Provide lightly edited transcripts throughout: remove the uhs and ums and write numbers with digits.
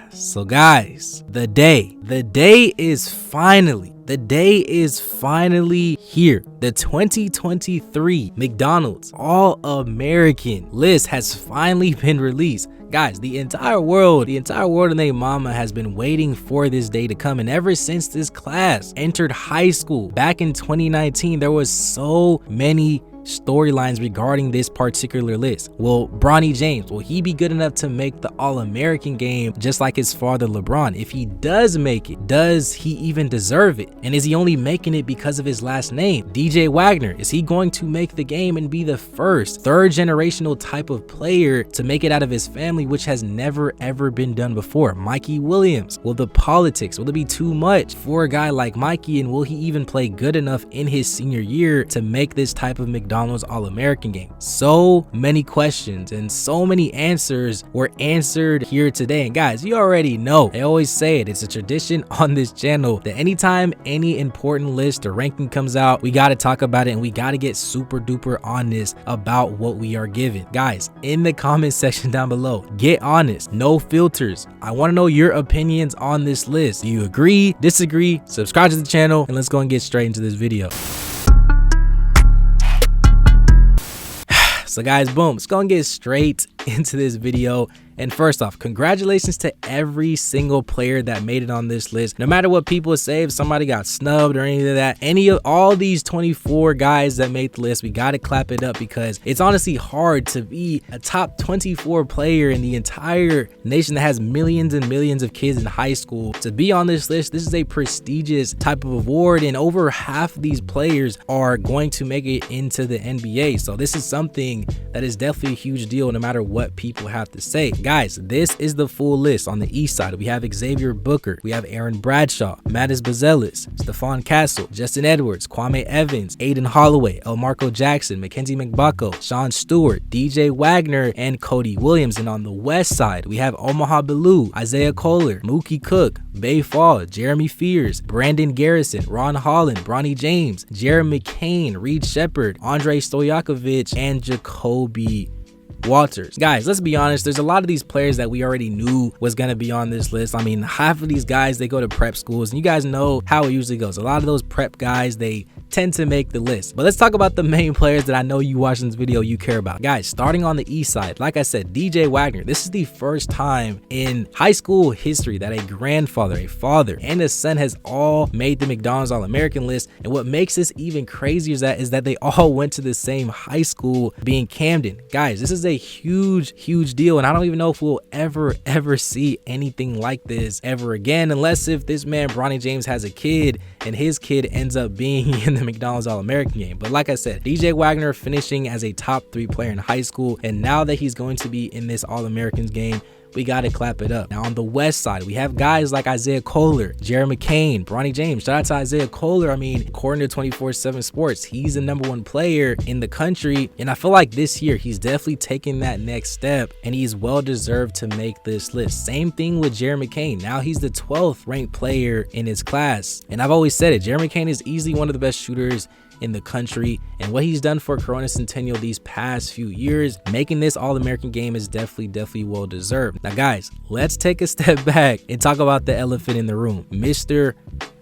So guys, the day is finally here. The 2023 McDonald's All-American list has finally been released. Guys, the entire world and their mama has been waiting for this day to come, and ever since this class entered high school back in 2019, there was so many storylines regarding this particular list. Will Bronny James, will he be good enough to make the All-American game just like his father LeBron? If he does make it, does he even deserve it? And is he only making it because of his last name? DJ Wagner, is he going to make the game and be the first third generational type of player to make it out of his family, which has never ever been done before? Mikey Williams, will the politics, will it be too much for a guy like Mikey, and will he even play good enough in his senior year to make this type of McDonald's All-American game? So many questions and so many answers were answered here today. And guys, you already know, I always say it, it's a tradition on this channel that anytime any important list or ranking comes out, we got to talk about it and we got to get super duper honest about what we are given. Guys, in the comment section down below, get honest, no filters. I want to know your opinions on this list. Do you agree, disagree? Subscribe to the channel and let's go and get straight into this video. So guys, boom, let's go and get straight into this video. And first off, congratulations to every single player that made it on this list. No matter what people say, if somebody got snubbed or any of that, any of all these 24 guys that made the list, we got to clap it up, because it's honestly hard to be a top 24 player in the entire nation that has millions and millions of kids in high school. To be on this list, this is a prestigious type of award, and over half of these players are going to make it into the NBA. So this is something that is definitely a huge deal, no matter what people have to say. Guys, this is the full list. On the east side, we have Xavier Booker, we have Aaron Bradshaw, Mattis Bazelis, Stephon Castle, Justin Edwards, Kwame Evans, Aiden Holloway, Elmarco Jackson, Mackenzie McBucko, Sean Stewart, DJ Wagner, and Cody Williams. And on the west side, we have Omaha Billu, Isaiah Kohler, Mookie Cook, Bay Fall, Jeremy Fears, Brandon Garrison, Ron Holland, Bronny James, Jared McCain, Reed Shepard, Andrei Stojakovic, and Jacoby Walters. Guys, let's be honest, there's a lot of these players that we already knew was going to be on this list. I mean, half of these guys, they go to prep schools, and you guys know how it usually goes. A lot of those prep guys, they tend to make the list. But let's talk about the main players that I know you watching this video you care about. Guys, starting on the east side, like I said, DJ Wagner. This is the first time in high school history that a grandfather, a father, and a son has all made the McDonald's All-American list. And what makes this even crazier is that they all went to the same high school, being Camden. Guys, this is a huge deal, and I don't even know if we'll ever see anything like this ever again, unless if this man Bronny James has a kid and his kid ends up being in the McDonald's All-American game. But like I said, DJ Wagner finishing as a top 3 player in high school, and now that he's going to be in this All-Americans game, we got to clap it up. Now on the west side, we have guys like Isaiah Kohler, Jared McCain, Bronny James. Shout out to Isaiah Kohler. I mean, according to 24/7 Sports, he's the #1 player in the country, and I feel like this year he's definitely taking that next step, and he's well deserved to make this list. Same thing with Jared McCain. Now he's the 12th ranked player in his class, and I've always said it, Jared McCain is easily one of the best shooters in the country, and what he's done for Corona Centennial these past few years, making this All-American game, is definitely well deserved. Now guys, let's take a step back and talk about the elephant in the room, Mr.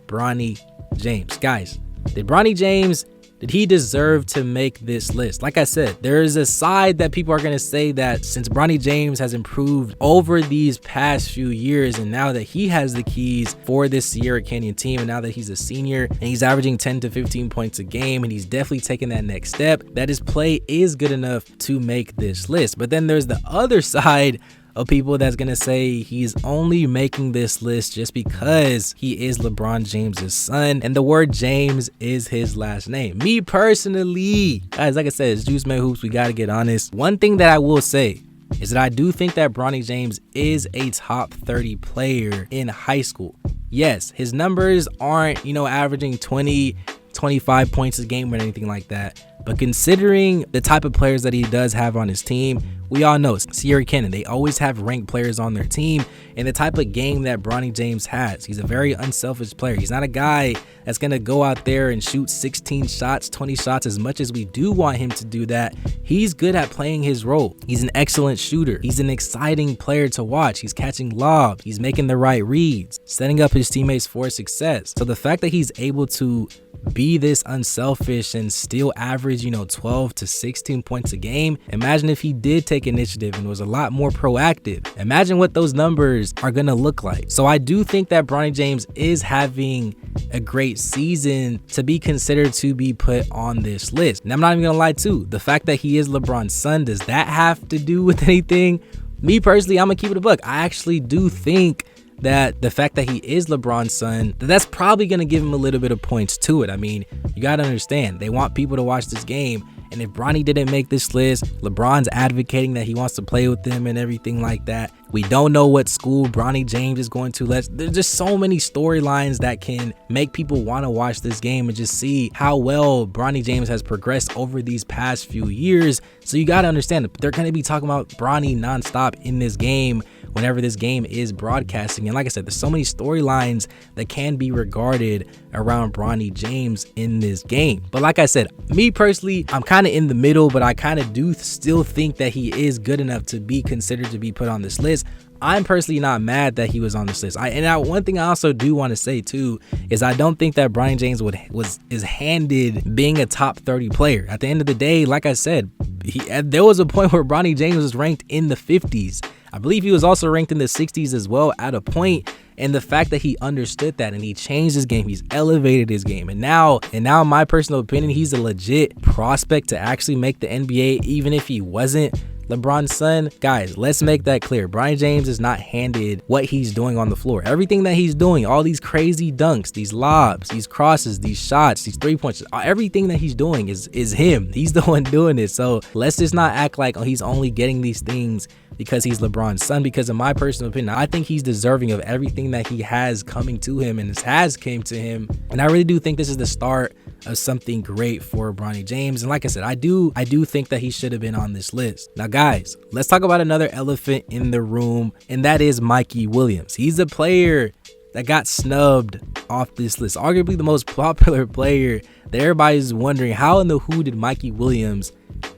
Bronny James. Guys, did Bronny James, did he deserve to make this list? Like I said, there is a side that people are going to say that since Bronny James has improved over these past few years, and now that he has the keys for this Sierra Canyon team, and now that he's a senior and he's averaging 10 to 15 points a game, and he's definitely taking that next step, that his play is good enough to make this list. But then there's the other side of people that's gonna say he's only making this list just because he is LeBron James's son, and the word James is his last name. Me personally, guys, like I said, it's JuiceMadeHoops, we gotta get honest. One thing that I will say is that I do think that Bronny James is a top 30 player in high school. Yes, his numbers aren't, you know, averaging 20, 25 points a game or anything like that, But considering the type of players that he does have on his team, we all know Sierra Cannon, they always have ranked players on their team, and the type of game that Bronny James has. He's a very unselfish player. He's not a guy that's going to go out there and shoot 16 shots, 20 shots. As much as we do want him to do that, he's good at playing his role. He's an excellent shooter. He's an exciting player to watch. He's catching lobs. He's making the right reads, setting up his teammates for success. So the fact that he's able to be this unselfish and still average, 12 to 16 points a game. Imagine if he did take initiative and was a lot more proactive. Imagine what those numbers are going to look like. So I do think that Bronny James is having a great season to be considered to be put on this list. And I'm not even going to lie too. The fact that he is LeBron's son, does that have to do with anything? Me personally, I'm going to keep it a buck. I actually do think that the fact that he is LeBron's son, that's probably going to give him a little bit of points to it. I mean, you got to understand, they want people to watch this game. And if Bronny didn't make this list, LeBron's advocating that he wants to play with them and everything like that. We don't know what school Bronny James is going to. There's just so many storylines that can make people want to watch this game and just see how well Bronny James has progressed over these past few years. So you got to understand, they're going to be talking about Bronny nonstop in this game whenever this game is broadcasting. And like I said, there's so many storylines that can be regarded around Bronny James in this game. But like I said, me personally, I'm kind of in the middle, but I kind of do still think that he is good enough to be considered to be put on this list. I'm personally not mad that he was on this list. One thing I also do want to say too is I don't think that Bronny James is handed being a top 30 player. At the end of the day, like I said, there was a point where Bronny James was ranked in the 50s. I believe he was also ranked in the 60s as well at a point. And the fact that he understood that and he changed his game, he's elevated his game. And now in my personal opinion, he's a legit prospect to actually make the NBA, even if he wasn't LeBron's son. Guys, let's make that clear. Bronny James is not handed what he's doing on the floor. Everything that he's doing, all these crazy dunks, these lobs, these crosses, these shots, these 3-points, everything that he's doing is him. He's the one doing it. So let's just not act like he's only getting these things because he's LeBron's son, because in my personal opinion, I think he's deserving of everything that he has coming to him and has came to him. And I really do think this is the start of something great for Bronny James. And like I said, I do think that he should have been on this list. Now guys, let's talk about another elephant in the room, and that is Mikey Williams. He's a player that got snubbed off this list, arguably the most popular player that everybody's wondering how in the who did Mikey Williams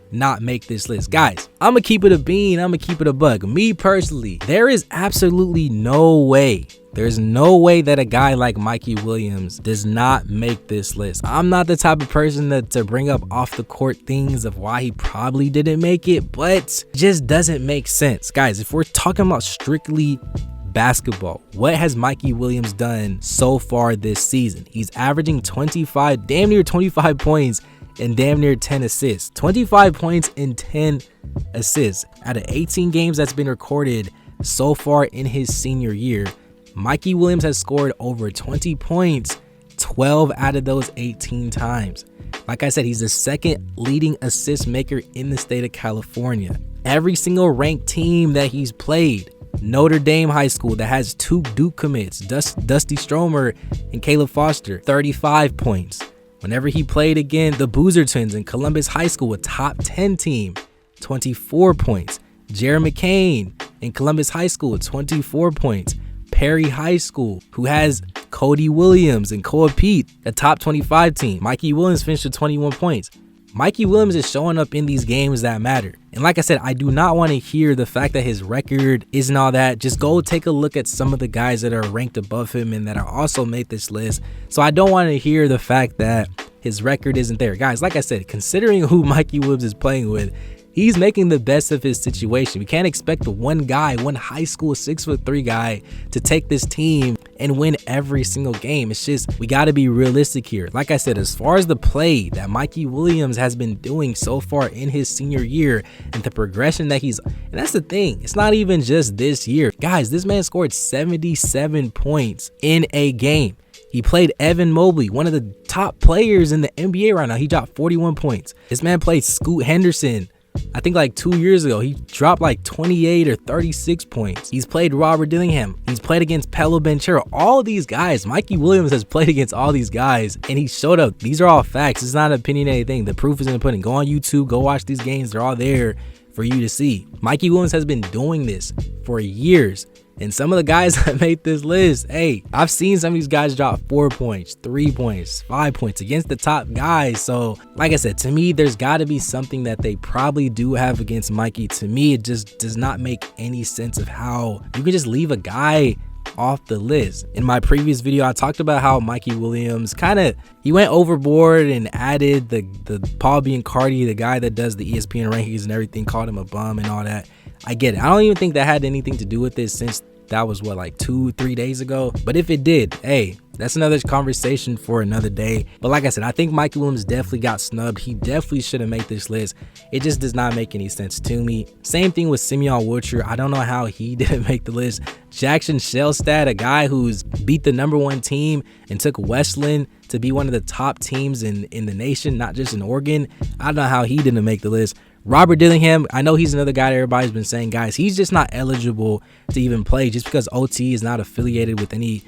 not make this list. Guys, I'm gonna keep it a bean, I'm gonna keep it a bug. Me personally, there is absolutely no way, there's no way that a guy like Mikey Williams does not make this list. I'm not the type of person to bring up off the court things of why he probably didn't make it, but it just doesn't make sense. Guys, if we're talking about strictly basketball, what has Mikey Williams done so far this season? He's averaging damn near 25 points and damn near 10 assists. 25 points and 10 assists. Out of 18 games that's been recorded so far in his senior year, Mikey Williams has scored over 20 points 12 out of those 18 times. Like I said, he's the second leading assist maker in the state of California. Every single ranked team that he's played, Notre Dame High School that has 2 Duke commits, Dusty Stromer and Caleb Foster, 35 points. Whenever he played again, the Boozer Twins in Columbus High School, a top 10 team, 24 points. Jared McCain in Columbus High School, 24 points. Perry High School, who has Cody Williams and Koa Pete, a top 25 team. Mikey Williams finished with 21 points. Mikey Williams is showing up in these games that matter. And like I said, I do not want to hear the fact that his record isn't all that. Just go take a look at some of the guys that are ranked above him and that are also made this list. So I don't want to hear the fact that his record isn't there. Guys, like I said, considering who Mikey Williams is playing with, he's making the best of his situation. We can't expect the one high school 6'3" guy to take this team and win every single game. It's just, we got to be realistic here. Like I said, as far as the play that Mikey Williams has been doing so far in his senior year and the progression that and that's the thing, it's not even just this year. Guys, this man scored 77 points in a game. He played Evan Mobley, one of the top players in the NBA right now. He dropped 41 points. This man played Scoot Henderson, I think like 2 years ago, he dropped like 28 or 36 points. He's played Robert Dillingham. He's played against Pelo Banchero. All of these guys, Mikey Williams has played against all these guys, and he showed up. These are all facts. It's not an opinionated thing. The proof is in the pudding. Go on YouTube, go watch these games. They're all there for you to see. Mikey Williams has been doing this for years. And some of the guys that made this list, hey, I've seen some of these guys drop 4 points, 3 points, 5 points against the top guys. So like I said, to me, there's got to be something that they probably do have against Mikey. To me, it just does not make any sense of how you can just leave a guy off the list. In my previous video, I talked about how Mikey Williams he went overboard and added the Paul Biancardi, the guy that does the ESPN rankings and everything, called him a bum and all that. I get it. I don't even think that had anything to do with this, since that was what, like 2-3 days ago. But if it did, hey, that's another conversation for another day. But like I said, I think Mikey Williams definitely got snubbed. He definitely should have made this list. It just does not make any sense to me. Same thing with Simeon Woodcher. I don't know how he didn't make the list. Jackson Shellstad, a guy who's beat the #1 team and took Westland to be one of the top teams in the nation, not just in Oregon. I don't know how he didn't make the list. Robert Dillingham, I know he's another guy that everybody's been saying, guys, he's just not eligible to even play just because OT is not affiliated with any,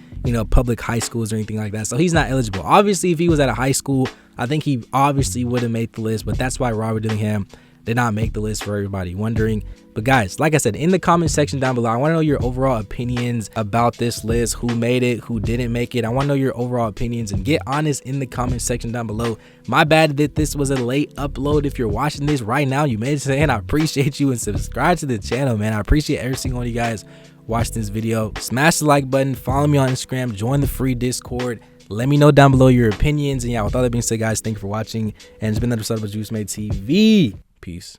public high schools or anything like that. So he's not eligible. Obviously, if he was at a high school, I think he obviously would have made the list, but that's why Robert Dillingham did not make the list, for everybody wondering. But guys, like I said, in the comment section down below, I want to know your overall opinions about this list. Who made it, who didn't make it. I want to know your overall opinions, and get honest in the comment section down below. My bad that this was a late upload. If you're watching this right now, you made it to the end. I appreciate you, and subscribe to the channel, man. I appreciate every single one of you guys watching this video. Smash the like button, follow me on Instagram, join the free Discord. Let me know down below your opinions. And yeah, with all that being said, guys, thank you for watching, and it's been another episode of Juice Made TV. Peace.